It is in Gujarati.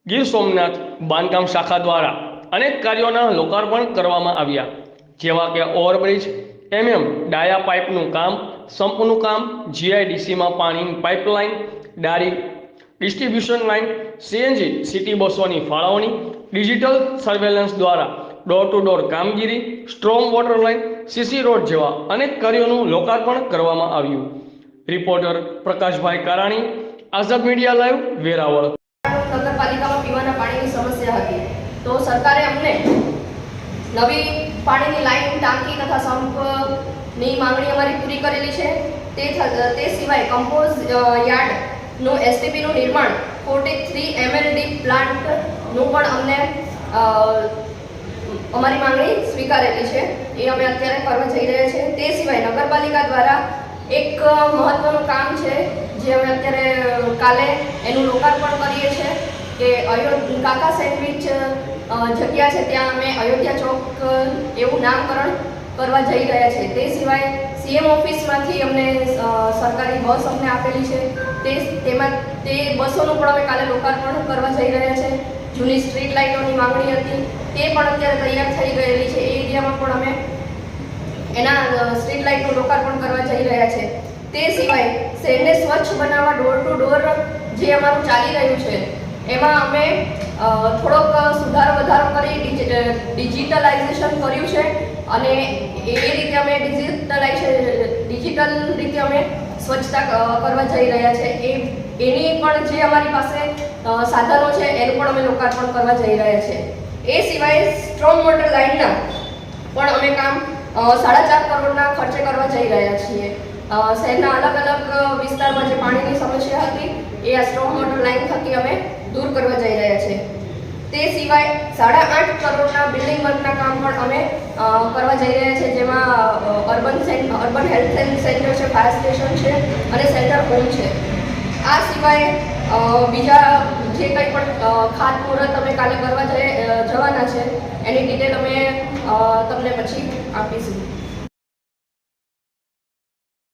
ગીર સોમનાથ બાંધકામ શાખા દ્વારા અનેક કાર્યોના લોકાર્પણ કરવામાં આવ્યા, જેવા કે ઓવરબ્રિજ, ડાયા પાઇપનું કામ, સંપનું કામ, જીઆઈડીસીમાં પાણીની પાઇપલાઇન, ડારી ડિસ્ટ્રીબ્યુશન લાઇન, સીએનજી સિટી બસોની ફાળવણી, ડિજિટલ સર્વેલન્સ દ્વારા ડોર ટુ ડોર કામગીરી, storm water line, CC road જેવા અનેક કાર્યોનું લોકાર્પણ કરવામાં આવ્યું. Reporter Prakashbhai Karani, Azad media live, Veraval. નગરપાલિકામાં પીવાના પાણીની સમસ્યા હતી, તો સરકારે અમને નવી પાણીની લાઈન, ટાંકી તથા સંપની માંગણી અમારી પૂરી કરેલી છે. તે સિવાય કમ્પોઝ યાર્ડનું એસટીપીનું નિર્માણ 43 MLD પ્લાન્ટનું પણ અમને અમારી માંગણી સ્વીકારેલી છે, એ અમે અત્યારે કરવા જઈ રહ્યા છીએ. તે સિવાય નગરપાલિકા દ્વારા એક મહત્વનું કામ છે, જે અમે અત્યારે કાલે એનું લોકાર્પણ કરીએ છીએ કે કાકા સેન્ડવિચ જગ્યા છે, ત્યાં અમે અયોધ્યા ચોક એવું નામકરણ કરવા જઈ રહ્યા છે. તે સિવાય સીએમ ઓફિસમાંથી અમને સરકારી બસ અમને આપેલી છે, તે બસોનું પણ અમે કાલે લોકાર્પણ કરવા જઈ રહ્યા છે. જૂની સ્ટ્રીટ લાઇટોની માંગણી હતી, તે પણ અત્યારે તૈયાર થઈ ગયેલી છે. એ એરિયામાં પણ અમે એના સ્ટ્રીટ લાઇટનું લોકાર્પણ કરવા જઈ રહ્યા છે. તે સિવાય શહેરને સ્વચ્છ બનાવવા ડોર ટુ ડોર જે અમારું ચાલી રહ્યું છે, એમાં અમે થોડોક સુધારો વધારો કરી ડિજિટલાઇઝેશન કર્યું છે, અને એ રીતે અમે ડિજિટલ રીતે અમે સ્વચ્છતા કરવા જઈ રહ્યા છે. એની પણ જે અમારી પાસે સાધનો છે, એનું પણ અમે લોકાર્પણ કરવા જઈ રહ્યા છે. એ સિવાય સ્ટ્રોમ વોટર લાઇનના પણ અમે કામ 4.5 કરોડના ખર્ચે કરવા જઈ રહ્યા છીએ. શહેરના અલગ અલગ વિસ્તારમાં જે પાણીની સમસ્યા હતી, એ આ સ્ટ્રોમ વોટર લાઇન થકી અમે દૂર કરવા જઈ રહ્યા છીએ. તે સિવાય 8.5 કરોડના બિલ્ડિંગ વર્કના કામ પણ અમે કરવા જઈ રહ્યા છીએ, જેમાં અર્બન હેલ્થ સેન્ટર છે, ફાયર સ્ટેશન છે અને સેન્ટર હોમ છે. આ સિવાય બીજા જે કંઈ પણ ખાતમુહૂર્ત અમે કાલે કરવા જવાના છે, એની ડિટેલ અમે તમને પછી આપીશું.